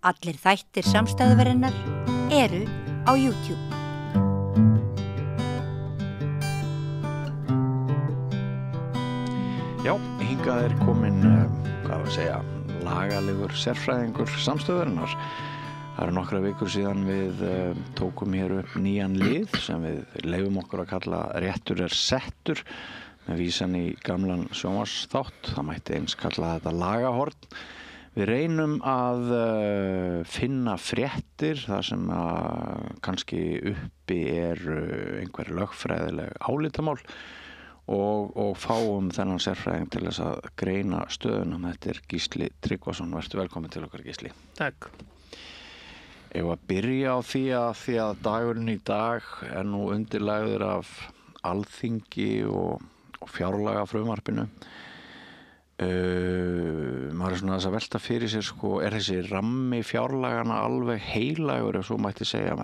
Allir þættir samstæðuverinnar eru á YouTube. Já, hingað komin, lagalegur sérfræðingur samstöðurinnar. Það eru nokkra vikur síðan við tókum hér upp nýjan lið sem við leyfum okkur að kalla Réttur settur með vísan í gamlan sjónvarpsþátt. Það mætti eins kalla þetta lagahorn. Við reynum að finna fréttir þar sem kannski uppi einhver lögfræðileg álitamál og fáum þennan sérfræðing til þess að greina stöðuna. Þetta Gísli Tryggvason. Vertu velkomin til okkar, Gísli. Takk. Ef að byrja á því að dagurinn í dag nú undirlagður af Alþingi og fjárlagafrumvarpinu. Maður svona þess að velta fyrir sér þessi rammi fjárlagana alveg heilagur ef svo mætti segja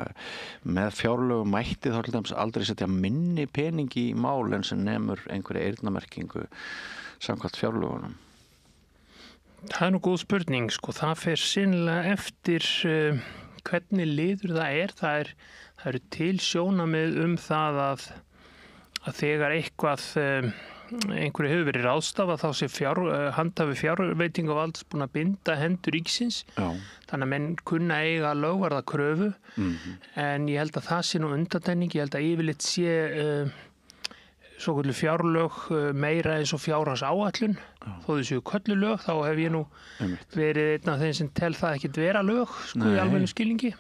með fjárlögum mætti þá til dæmis aldrei setja minni pening í mál en sem nemur einhverja eyrnamerkingu samkvæmt fjárlögunum. Það nú góð spurning, það fer sýnilega eftir hvernig liður það eru til sjónarmið það að þegar einhverju hefur verið ráðstafað þá sé handhafi fjárveitingavalds búin að binda hendur ríkisins. Já. Þannig að menn kunna eiga lögvarða kröfu en ég held að það sé nú undantekning. Ég held að yfirleitt sé svokölluð fjárlög meira eins og fjárhagsáætlun. Þó þau séu köllulög þá hef ég nú verið einn af þeim sem tel það ekkert vera lög í almennum skilningi.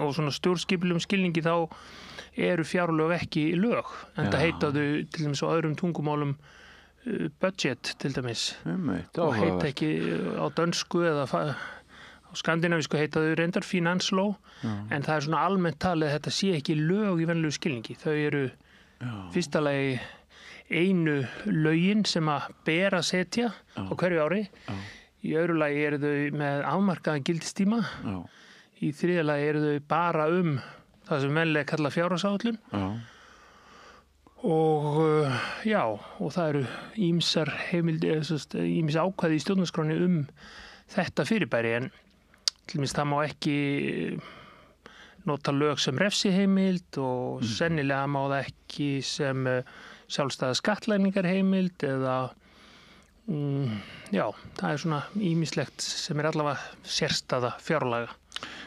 Og svona stjórnskipulegum skilningi þá eru fjárlög ekki lög, en það heitaðu til dæmis á öðrum tungumálum budget til dæmis og heita ekki á dönsku eða á skandinavísku heitaðu reyndar finansló, en það svona almennt talið að þetta sé ekki lög í venjulegu skilningi. Þau eru fyrsta lagi einu lögin sem að ber að setja á hverju ári. Í öðru lagi eru þau með afmarkaðan gildistíma. Í þriðja lagi eru þau bara það sem venjulega kalla fjárhagsáætlun. Og það eru ýmsar heimildir, ýmis ákvæði í stjórnarskránni þetta fyrirbæri, en til dæmis það má ekki nota lög sem refsiheimild og sennilega má það ekki sem sjálfstæða skattlagningarheimild eða það svona ýmislegt sem allavega sérstæða fjárlaga.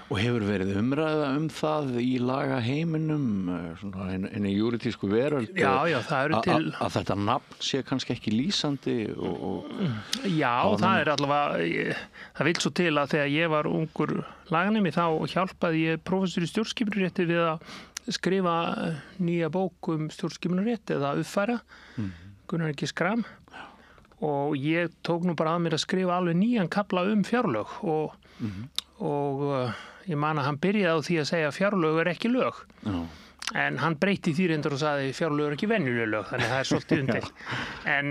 Og hefur verið umræða það í lagaheiminum, svona inni í júridísku veröld, já, það eru til að þetta nafn sé kannski ekki lýsandi Já, það allavega, það vill svo til að þegar ég var ungur laganemi þá hjálpaði ég prófessor í stjórnskipunarrétti við að skrifa nýja bók stjórnskipunarrétt eða uppfæra, Gunnar G. Schram, og ég tók nú bara að mér að skrifa alveg nýjan kafla fjárlög og ég man að hann byrjaði á því að segja að fjárlög ekki lög. En hann breyti því reyndar og sagði fjárlög ekki venjuleg lög, þannig það svolítið undir. En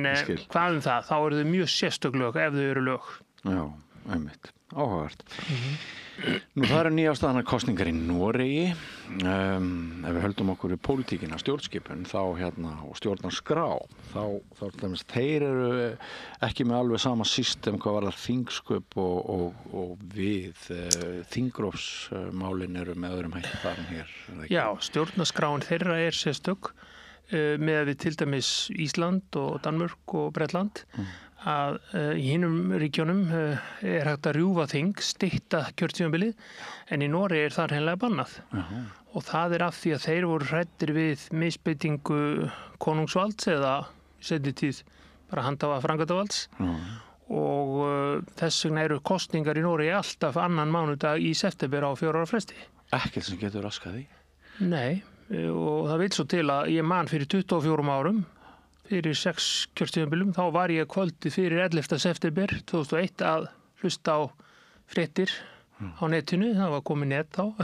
hvað það? Þá eru þau mjög sérstök lög ef þau eru lög. Já, einmitt. Áhugavert. Nú það eru nýafstaðnar kosningar í Noregi. Ef við höldum okkur í pólitíkina, stjórnskipun, og stjórnarskrá, þá þeir eru ekki með alveg sama system hvað varðar þingsköp og við þingrófsmálin eru með öðrum hætti þar en hér. Já, stjórnarskráin þeirra sérstök með við til dæmis Ísland og Danmörk og Bretland. Að í hinum ríkjónum hægt að rjúfa þing, stytta kjörtímabilið, en í Noregi það hreinlega bannað. Og það af því að þeir voru hræddir við misbeitingu konungsvalds eða seinni tíð bara handhafa framkvæmdarvalds. Og þess vegna eru kosningar í Noregi alltaf annan mánudag í september á 4 ára fresti. Ekkert sem getur raskað því? Nei, og það vill svo til að ég man fyrir 24 árum fyrir 6 kjörtímabilum, þá var ég kvöldið fyrir 11. september 2001 að hlusta á fréttir á netinu, það var komið net þá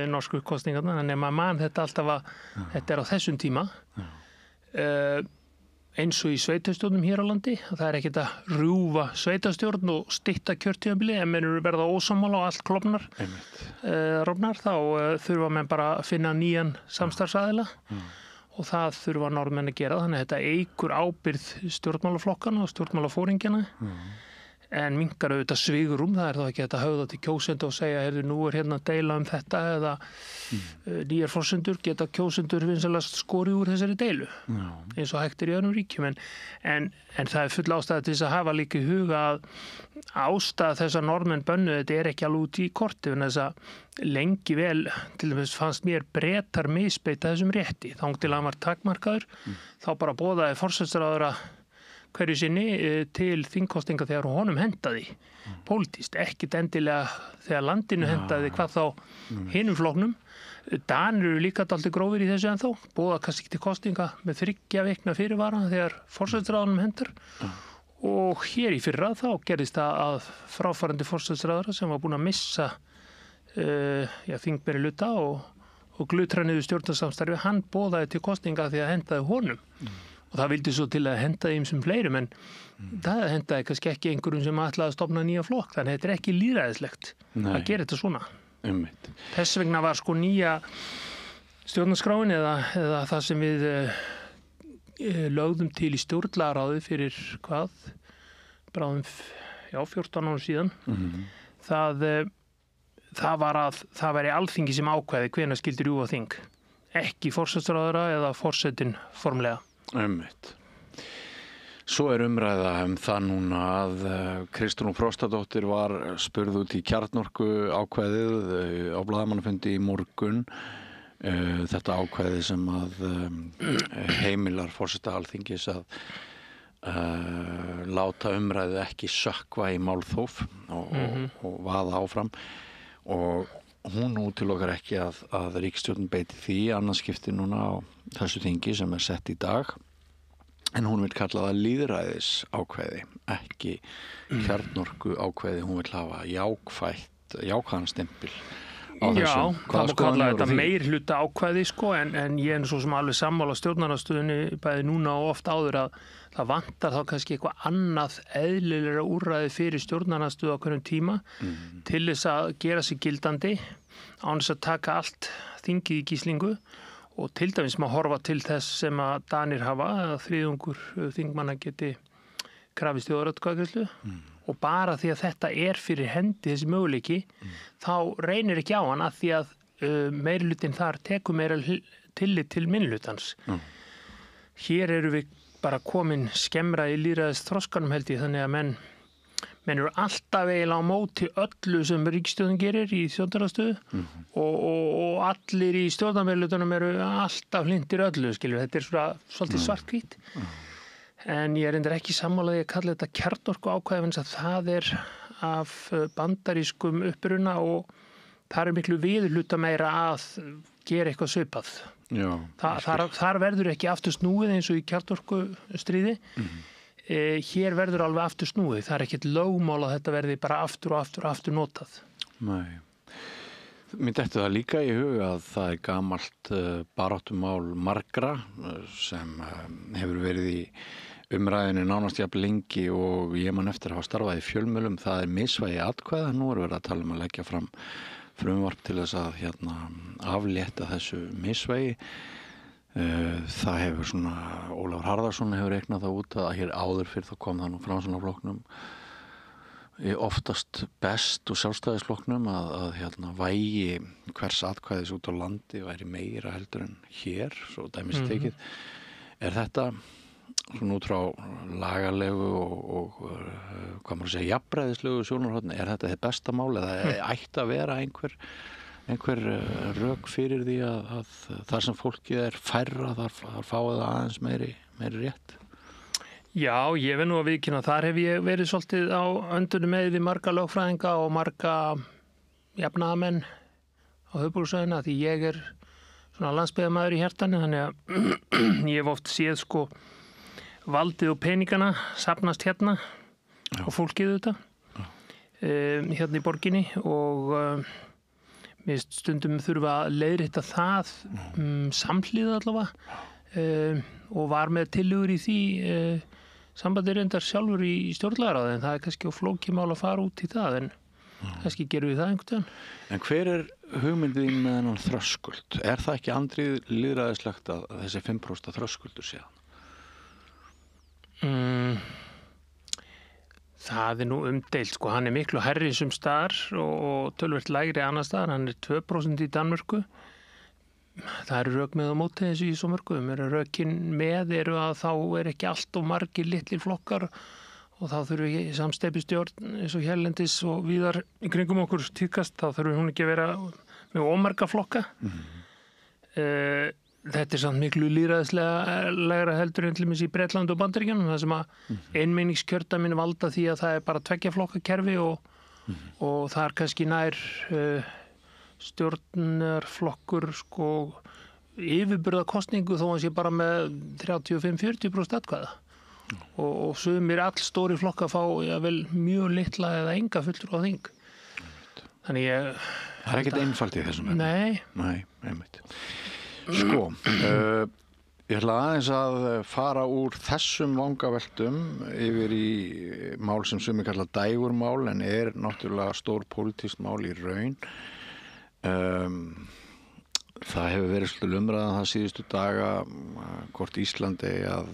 norsku kosningarna, þannig að maður man þetta alltaf að þetta á þessum tíma. Eins og í sveitarstjórnum hér á landi, það ekkert að rjúfa sveitarstjórn og stytta kjörtímabili, en menn eru verða ósammála og allt klofnar, þá þurfa menn bara að finna nýjan samstarfsaðila. Og það þurfa Norðmenn að gera, þannig að þetta eykur ábyrgð stjórnmálaflokkana og stjórnmálafóringjana. en minnkar auðvitað svigrúm, það þá ekki að höfða til kjósendur og segja, nú hérna að deila þetta eða nýjar forsendur geta kjósendur vinsalast skorið úr þessari deilu eins og hægt í öðrum ríkjum en það full ástæða til þess að hafa líka í huga að ástæða þess að norðmenn bönnuðu þetta ekki alveg út í korti en þess að lengi vel til dæmis fannst mér Bretar misbeita þessum rétti þang til að hann var takmarkaður þá bara boðaði forsætisráðherra hverju sinni til þingkostinga þegar honum hendaði pólitískt, ekkit endilega þegar landinu hendaði hvað þá hinum flokknum. Danir eru líka dálítið grófir í þessu ennþá, boða kannski til kostinga með 3 vikna fyrirvara þegar forsætisráðherranum hendar og hér í fyrra þá gerðist það að fráfarandi forsætisráðherra sem var búin að missa þingmeiri hluta og glutra niður stjórnarsamstarfi, hann boðaði til kostinga því að hendaði honum. Og það vildi svo til að henda ýmsum fleirum en það hendaði kannski ekki einhverjum sem ætlaði að stofna nýja flokk þannig að þetta ekki lýðræðislegt að gera þetta svona. Þess vegna var sko nýja stjórnarskráin eða það sem við lögðum til í stjórnlagaráði fyrir bráðum 14 árum síðan það var að það væri alþingi sem ákveði hvenær skyldi rjúfa þing ekki forsætisráðherra eða forsetinn formlega. Svo umræða það núna að Kristrún Frostadóttir var spurð út í kjarnorku ákvæðið á blaðamannafundi í morgun þetta ákvæði sem að heimilar forseta Alþingis að láta umræðu ekki sökkva í málþóf og vaða áfram og hún útilokar ekki að ríkisstjórnin beiti því annarskipti núna á þessu þingi sem sett í dag en hún vil kalla það lýðræðis ákvæði ekki kjarnorku ákvæði hún vil hafa jákvæðan stimpil á þessu. Já, það má kalla þetta meirihluta ákvæði sko en ég svo sem alveg sammála stjórnarandstöðunni bæði núna og oft áður að það vantar þá kannski eitthvað annað eðlilegra úrræði fyrir stjórnarandstöðu á hverjum tíma til þess að gera sig gildandi án þess að taka allt þingið í gíslingu og til dæmis má horfa til þess sem að Danir hafa að þriðjungur þingmanna geti krafist þjóðaratkvæðagreiðslu og bara því að þetta fyrir hendi þessi möguleiki þá reynir ekki á hann að því að meirihlutin þar tekur meira tillit til minnhlutans. Hér eru við bara komin skemmra í lýðræðis þroskanum held ég þannig að menn eru alltaf eiginlega á móti öllu sem ríkisstjórnin gerir í stjórnarandstöðu og allir í stjórnarmeirihlutunum eru alltaf hlindir öllu skilur, þetta svolítið svarthvít en ég reyndar ekki sammálaði að kalla þetta kjarnorku ákvæði en það af bandarískum uppruna og það miklu viðurhluta meira að gera eitthvað svipað. Já, þar verður ekki aftur snúið eins og í kjarnorku stríði hér verður alveg aftur snúið, það ekkert lögmál að þetta verði bara aftur og aftur notað. Nei. Mér dettur það líka í huga að það gamalt baráttumál margra sem hefur verið í umræðinu nánast jafn lengi og ég man eftir að hafa starfað í fjölmiðlum, það misvægi atkvæða, nú verið að tala að leggja fram frumvarp til þess að aflétta þessu misvægi. Það hefur svona Ólafur Harðarson hefur reiknað það út að hér áður fyrir þá kom það nú Framsóknarflokknum oftast best og Sjálfstæðisflokknum að vægi hvers atkvæðis út á landi væri meira heldur en hér, svo dæmis tekið. Er þetta svona út frá lagalegu og hvað maður segja, jafnræðislegu sjónarhorni, er þetta þið besta mál eða ætti að vera einhver rök fyrir því að þar sem fólkið færra þar fáið aðeins meiri rétt? Já, ég veit nú að viðkynna þar hef ég verið svolítið á öndunum með við marga lögfræðinga og marga jafnaðamenn á höfuðborgarsvæðinu því ég svona landsbyggðarmaður í hjartanu þannig að ég hef oft séð sko valdið og peningana safnast hérna og fólkið þetta hérna í borginni og mér stundum þurfa að leiðrétta það samhliða allavega og var með tillögur í því sambandi reyndar sjálfur í stjórnlagaráði en það kannski flókið mál að fara út í það en kannski gerum við það einhvern veginn. En hver hugmyndið með þennan þröskuld? Er það ekki andrið lýðræðislegt að þessi 5% þröskuldur séðan? Það nú umdeilt, sko. Hann miklu hærri sums staðar og tölvert lægri annars staðar. Hann 2% í Danmörku. Það eru rök með á móti þessu í svo mörgum. Rökin með eru að þá ekki allt og margir litlir flokkar og þá þurfum við samsteypustjórn eins og hérlendis og víðar í kringum okkur tíðkast. Þá þurfum hún ekki að vera með ómarga flokka. Þetta samt miklu lýðræðislega heldur en til dæmis í Bretland og Bandaríkjunum, það sem að einmenningskjördæmin valda því að það bara 2 flokka kerfi og það kannski nær stjórnarflokkur sko yfirburða kosningu þó að sé bara með 35-40% atkvæða og sumir allstóri flokka fá vel mjög litla eða enga fulltrúa á þing. Þannig það ekkert einfalt í þessum. Nei, einmitt. Sko, ég ætla aðeins að fara úr þessum vangaveltum yfir í mál sem sumir kalla dægurmál en náttúrulega stór pólitískt mál í raun. Það hefur verið svolítið umræðan það síðustu daga hvort Íslandi að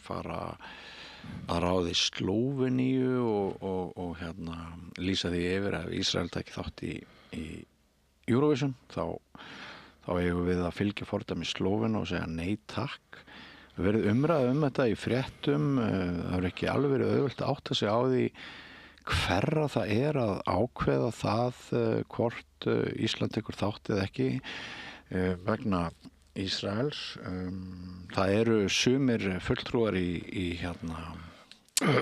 fara að ráði Slóveníu og lýsa því yfir að Ísrael taki þátt í Eurovision, þá eigum við að fylgja fordæmi Slóvena og segja nei takk. Við verðum umræða þetta í fréttum, það er ekki alveg verið auðvelt að átta sig á því hverra það að ákveða það hvort Ísland tekur þátt eða ekki vegna Ísraels. Það eru sumir fulltrúar í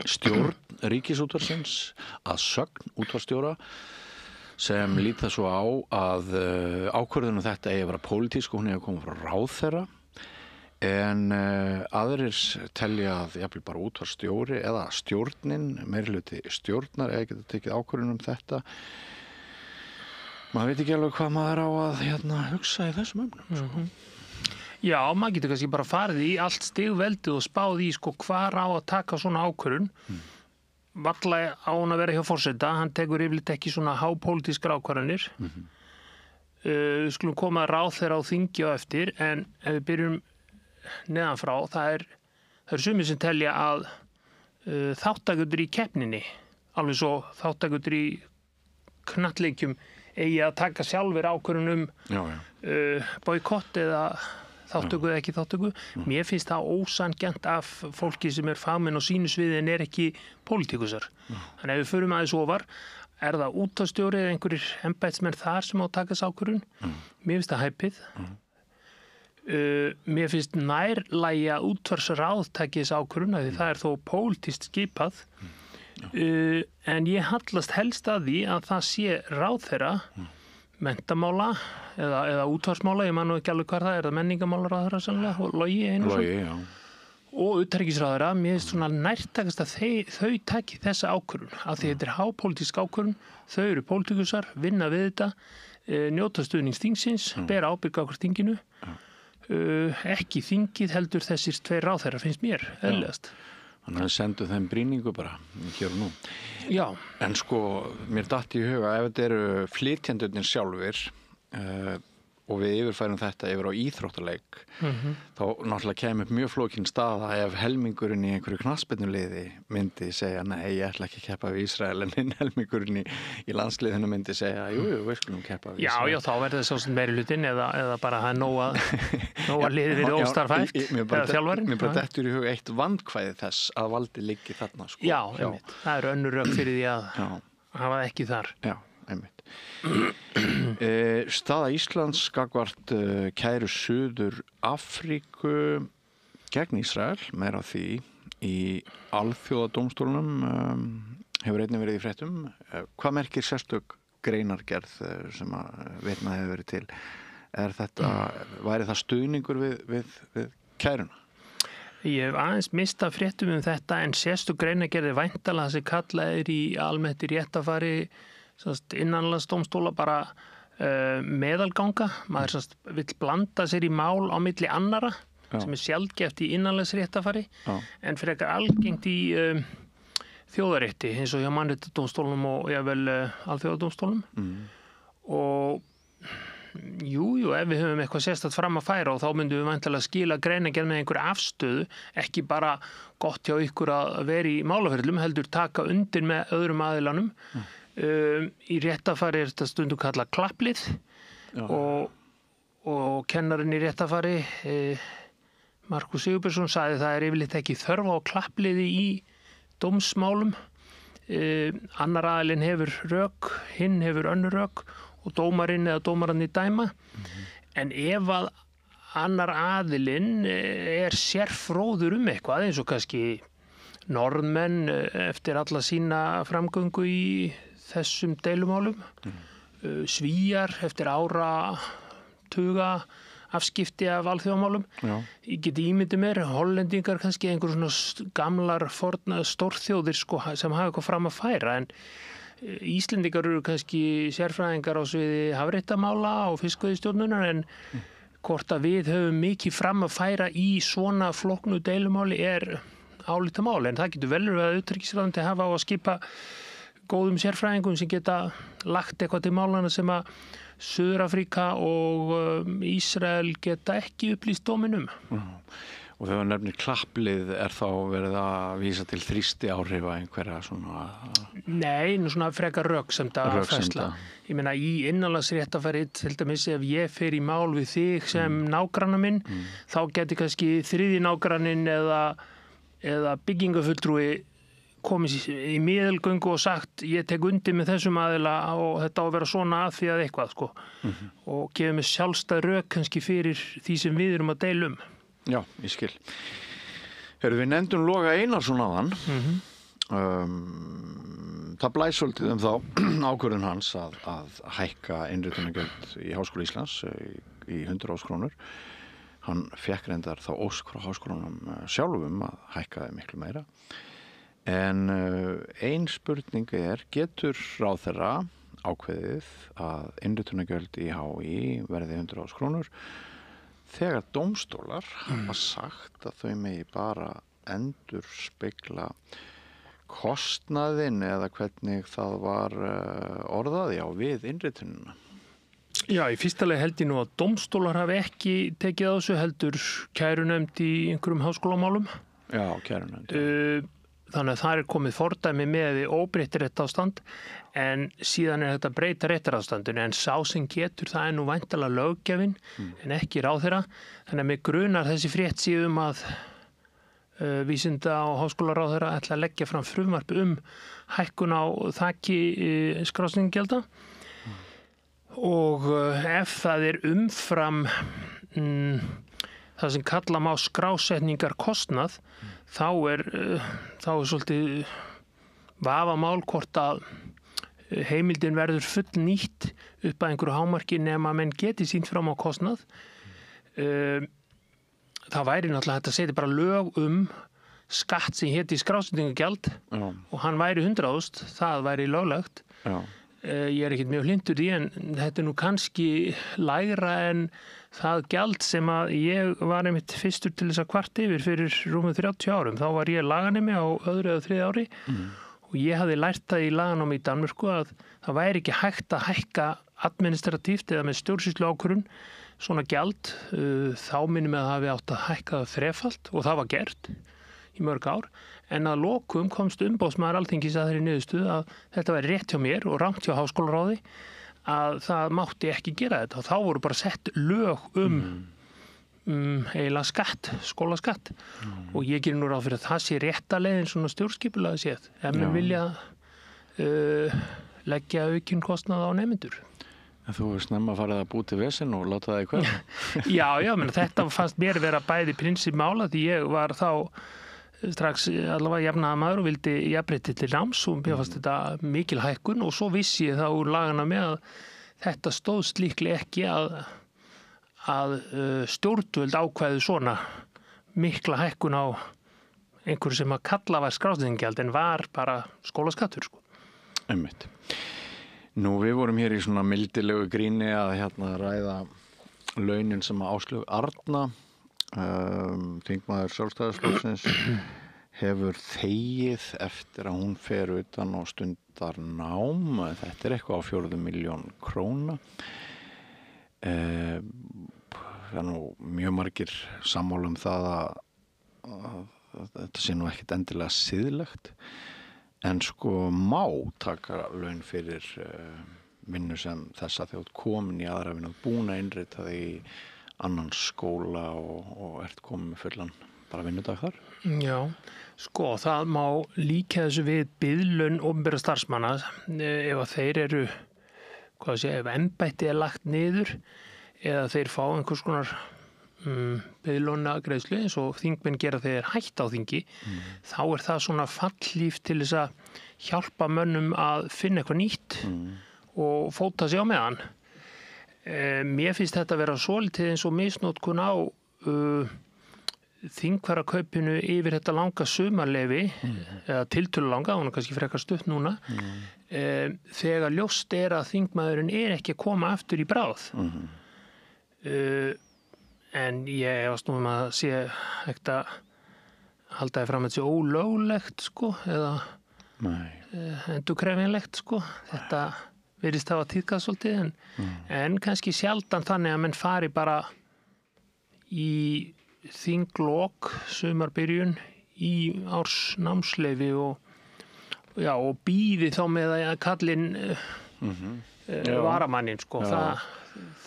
stjórn Ríkisútvarpsins að sögn útvarpsstjóra sem líta svo á að ákvörðunum þetta eigi að vera pólitísk og hún eigi að koma frá ráðherra en aðrir telja að jafnvel bara útvarpsstjóri eða stjórnin, meirihluti stjórnar eigi geta tekið ákvörðunum þetta. Maður veit ekki alveg hvað maður á að hugsa í þessum efnum. Já, maður getur kannski bara farið í allt stigveldið og spáð í sko hvar á að taka svona ákvörðun. Varla á hann að vera hjá forseta, hann tekur yfirleitt ekki svona hápólitískar ákvarðanir. Við skulum koma ráðherra á þingi á eftir, en ef við byrjum neðan frá, það er sumir sem telja að þáttakendur í keppninni, alveg svo þáttakendur í knattleikjum eigi að taka sjálfur ákvörðun boykott eða þáttöku eða ekki þáttöku. Mér finnst það ósanngjarnt af fólki sem fagmenn á sínu sviði en ekki pólitíkusar. Þannig ef við förum aðeins ofar, það útvarpsstjóri eða einhverjir embættismenn þar sem á að taka þessa ákvörðun? Mér finnst það hæpið. Mér finnst nærlægi að útvarpsráð taki þessa ákvörðun því það þó pólitískt skipað. En ég hallast helst að því að það sé ráðherra menntamála eða útvarpsmála, ég man nú ekki alveg hvað það það menningamálaráðherra sannlega, Logi Einarsson og utanríkisráðherra. Mér finnst svona nærtækast að þau taki þessa ákvörðun af því þetta hápólitísk ákvörðun, þau eru pólitíkusar, vinna við þetta, njóta stuðnings þingsins, bera ábyrgð á þinginu, ekki þingið heldur þessir 2 ráðherrar finnst mér eðlilegast. Þannig að sendu þeim brýningu bara hér og nú. Já. En sko, mér datt í huga ef þetta eru flytjendurnir sjálfir og við yfirfærum þetta yfir á íþróttaleik þá náttúrulega kemur mjög flókin staða ef helmingurinn í einhverju knattspyrnuliði myndi segja nei, ég ætla ekki að keppa við Ísrael en hinn helmingurinn í landsliðinu myndi segja jú, við skulum keppa við Ísrael. Já, þá verður það svo sem meirihlutinn eða bara það nóga liðið við óstarfæft eða þjálfarinn. Mér bara dettur í huga eitt vandkvæði þess að valdi liggi þarna. Sko. Já, einmitt. Það eru önnur rök fyrir því að hafa það ekki þar. Já, einmitt. Staða Íslands gagnvart kæru Suður Afríku gegn Ísrael, meira því í alþjóðadómstólunum hefur einnig verið í fréttum. Hvað merkir sérstök greinargerð sem að vitnað hefur verið til? Væri það stuðningur við kæruna? Ég hef aðeins mistað fréttum þetta en sérstök greinargerð væntanlega sem kallað í almennt í réttafari innanlandsdómstóla bara meðalganga. Maður vill blanda sér í mál á milli annara sem sjaldgæft í innanlandsréttafari en frekar algengt í þjóðarétti eins og hjá mannréttindómstólunum og jafnvel alþjóðadómstólunum. Og Jú, ef við höfum eitthvað sérstætt fram að færa og þá myndum við væntanlega skila greinargerð með einhver afstöðu, ekki bara gott hjá ykkur að vera í málaferðlum, heldur taka undir með öðrum aðilanum. Í réttafari er þetta stundum kallað klapplið og kennarinn í réttafari, Markus Sigurbjörnsson, sagði það yfirleitt ekki þörf á klappliði í dómsmálum. Annar aðilinn hefur rök, hinn hefur önnur rök og dómarinn eða dómarann í dæma. En ef að annar aðilinn er sérfróður eitthvað, eins og kannski Norðmenn eftir alla sína framgöngu í þessum deilumálum, Svíar eftir áratuga afskipti af alþjóðamálum. Ég geti ímyndið mér, Hollendingar kannski einhver svona gamlar forna stórþjóðir sem hafa eitthvað fram að færa, en Íslendingar eru kannski sérfræðingar á sviði hafréttamála og fiskveiðistjórnunar, en hvort að við höfum mikið fram að færa í svona flóknu deilumáli er álitamál, en það getur vel verið að utanríkisráðuneytið hafa á að skipa góðum sérfræðingum sem geta lagt eitthvað til málana sem að Suður-Afríka og Ísrael geta ekki upplýst dóminum. Og þegar nefnir klapplið, er þá verið að vísa til þrýsti áhrifa einhverja svona? Nei, svona frekar röksemda færsla. Ég meina í innanlandsréttafari, til dæmis ef ég fer í mál við þig sem nágranna minn, þá geti kannski þriðji nágranninn eða byggingafulltrúi komið í miðelgöngu og sagt ég tek undir með þessum aðila og þetta á að vera svona að því að eitthvað og gefið mér sjálfstæð rök kannski fyrir því sem við erum að deila um. Já, ég skil. Við nefndum Loga Einarsson áðan. Það blæs svolítið þá ákvörðun hans að hækka innritunargjöld í Háskóla Íslands í 100.000 krónur. Hann fékk reyndar þá ósk frá háskólanum sjálfum að hækka það miklu meira. En ein spurning getur ráðherra ákveðið að innritunargjöld í HÍ verði 100.000 krónur þegar dómstólar hafa sagt að þau megi bara endurspegla kostnaðinn eða hvernig það var orðað við innritunina? Já, í fyrsta lagi held ég nú að dómstólar hafi ekki tekið á þessu, heldur kærunefnd í einhverjum háskólamálum. Já, kærunefnd. Þannig að það er komið fordæmi með óbreytt réttarástand, en síðan er þetta breyta réttarástandinu, en sá sem getur það er nú væntanlega löggjafinn en ekki ráðherra. Þannig að mig grunar þessi frétt síðum að vísinda- og háskólaráðherra ætla að leggja fram frumvarp hækkun á þaki skrásetningargjalda og ef það er umfram það sem kalla má skrásetningarkostnað, þá er svolítið vafamál hvort að heimildin verður fullnýtt upp að einhverju hámarki nema menn geti sýnt fram á kostnað. Það væri náttúrulega hægt að setja bara lög skatt sem héti skrásetningargjald og hann væri 100.000, það væri löglegt. Ég er ekkert mjög hlynntur í, en þetta er nú kannski lægra en það gjald sem að ég var einmitt fyrstur til þess að kvart yfir fyrir rúmum 30 árum. Þá var ég laganemi á öðru eða þriðja ári og ég hafði lært það í laganámi í Danmörku að það væri ekki hægt að hækka administratíft eða með stjórnsýslu ákvörðun svona gjald. Þá minnum ég að það hafi átt að hækka það þrefalt og það var gert í mörg ár. En að lokum komst umboðsmaður Alþingis að þeirri niðurstöðu að þetta væri rétt hjá mér og rangt hjá háskólaráði að það mátti ekki gera þetta. Þá voru bara sett lög eiginlega skatt, skólaskatt og ég gerir nú ráð fyrir að það sé rétta leiðin svona stjórnskipulega séð ef mér vilja leggja aukinn kostnað á nemendur. En þú er snemma að fara að búti vesinn og láta það í hvað? Já, menn þetta fannst mér vera bæði prinsipmála því ég var þá strax allavega jafnaðarmaður og vildi jafnrétti til náms og mér fannst þetta mikil hækkun og svo vissi ég þá úr lagana með að þetta stóðst líklega ekki að stjórnvöld ákvæðu svona mikla hækkun á einhverju sem að kalla var skrásetningargjald en var bara skólaskattur. Einmitt. Nú við vorum hér í svona mildilegu gríni að ræða launin sem að Áslaug Arna þingmaður Sjálfstæðisflokksins hefur þegið eftir að hún fer utan og stundar nám. Þetta er eitthvað á 4 milljón króna. Það er nú mjög margir sammála það að þetta sé nú ekkit endilega siðlegt, en sko má taka laun fyrir vinnu sem þess að þjótt komin í aðra vinnu, búin að innrita þig í annan skóla og ert komin með fullan bara vinnudag þar? Já, sko það má líka þessu við biðlaun opinberra starfsmanna ef að þeir eru, ef embætti lagt niður eða þeir fá einhvers konar biðlaunagreiðslu eins og þingmenn gera þegar hætt á þingi, þá er það svona fallíf til þess að hjálpa mönnum að finna eitthvað nýtt og fóta sig á meðan. Mér finnst þetta að vera svolítið eins og misnotkun á þingfarakaupinu yfir þetta langa sumarleyfi eða tiltölu langa, hún er kannski frekar stutt núna, þegar ljóst er að þingmaðurinn er ekki að koma aftur í bráð. En ég efast nú að sé hægt að halda þið fram að þetta sé ólöglegt sko, eða endurkrefjanlegt sko. Þetta virðist hafa tíðkað svolítið, en kannski sjaldan þannig að menn fari bara í þinglok, sumarbyrjun í árs námsleyfi og býði þá með að kallinn varamannin sko.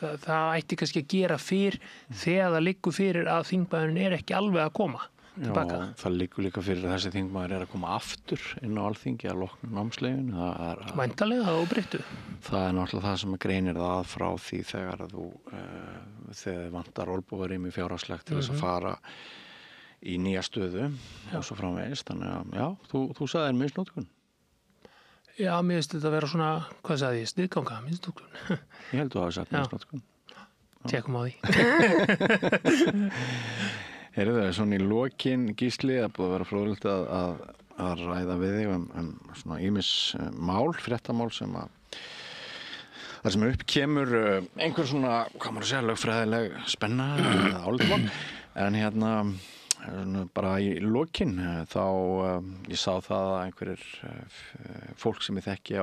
Það ætti kannski að gera fyrr þegar það liggur fyrir að þingmaðurinn er ekki alveg að koma tilbaka. Já, það liggur líka fyrir að þessi þingmaður er að koma aftur inn á Alþingi að loknum námsleyfinu. Væntanlega, það óbreyttu. Það er náttúrulega það sem greinir það frá því þegar þegar vantar olnbogarými fjárhagslegt til þess að fara í nýja stöðu og svo framvegis. Þannig að, já, þú sagðir misnotkun. Já, mér finnst þetta að vera svona, hvað sagði ég, sniðganga, misnotkun. Ég held þú hafi sagt misnotkun. Tjekkum á því. Heyrðu, svona í lokin, Gísli, það búið að vera fróðlegt að ræða við þig svona ýmis mál, fréttamál sem þar sem upp kemur einhver svona, hvað maður að segja, lögfræðileg spenna eða álitamál, en bara í lokin þá ég sá það að einhverjir fólk sem ég þekki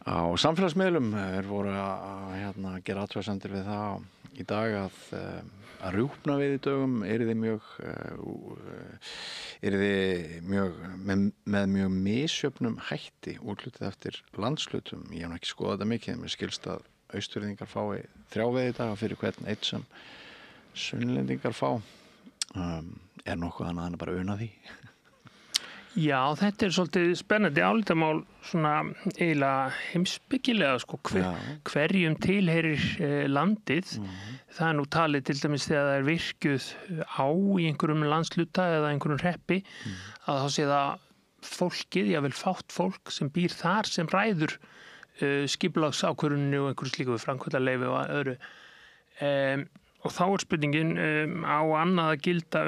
á samfélagsmiðlum voru að gera athugasemdir við það í dag að rjúpnaveiðidögum yrði með mjög misjöfnum hætti útlutið eftir landshlutum. Ég hef ekki skoðað þetta mikið, mér skilst að Austfirðingar fái 3 veiðidaga fyrir hvern eitt sem Sunnlendingar fá. Er nokkuð annað en bara una því? Já, þetta er svolítið spennandi álitamál, svona eiginlega heimspekilega sko, hverjum tilheyrir landið. Það er nú talið til dæmis þegar það er virkjuð á í einhverjum landsluta eða einhverjum hreppi, að þá sé það fólkið, jável fátt fólk sem býr þar sem ræður skipulagsákvörðunni og einhverju slíku framkvæmdarleyfi og öðru. Og þá er spurningin á annað að gilda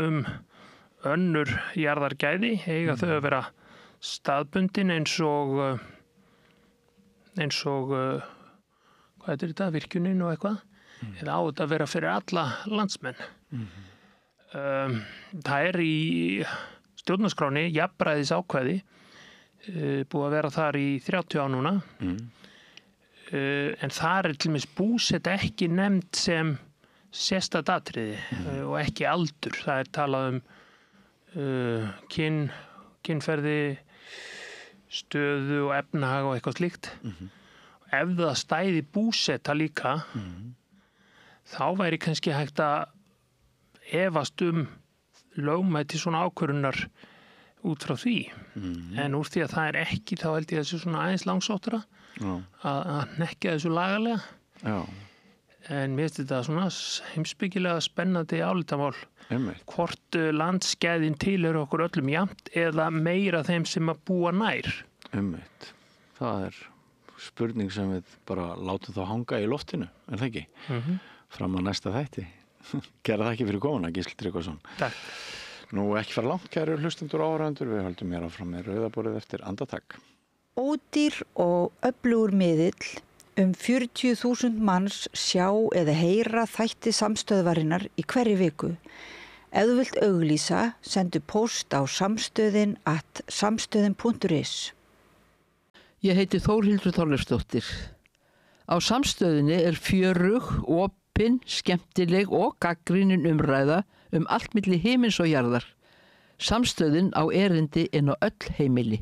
önnur jarðargæði, eiga þau að vera staðbundin eins og hvað er þetta, virkjunin og eitthvað, eða á þetta að vera fyrir alla landsmenn. Það er í stjórnarskráni jafnræðis ákvæði, búið að vera þar í 30 ár núna, en þar er til dæmis búseta ekki nefnd sem sérstakt atriði og ekki aldur. Það er talað kynferði, stöðu og efnahag og eitthvað slíkt. Ef það stæði búseta líka, þá væri kannski hægt að efast lögmæti svona ákvörðunar út frá því. En úr því að það er ekki, þá held ég þessu svona aðeins langsóttara að hnekkja þessu lagalega. Já. En mér finnst þetta svona heimspekilega spennandi álitamál. Hvort landsgæðin tilheyrir okkur öllum jafnt eða meira þeim sem að búa nær. Það er spurning sem við bara látum þá hanga í loftinu, er það ekki? Fram að næsta þætti. Gerða það ekki fyrir komuna, Gísli Tryggvason. Takk. Nú ekki fara langt, kæru hlustendur og áhorfendur, við höldum hér áfram með rauðaborðið eftir andartak. Ódýr og öflugur miðill. 40.000 manns sjá eða heyra þætti samstöðvarinnar í hverri viku. Ef þú vilt auglýsa, sendu post á samstöðin@samstöðin.is. Ég heiti Þórhildur Þorleifsdóttir. Á Samstöðinni fjörug, opin, skemmtileg og gagnrýnin umræða allt milli himins og jarðar. Samstöðin á erindi inn á öll heimili.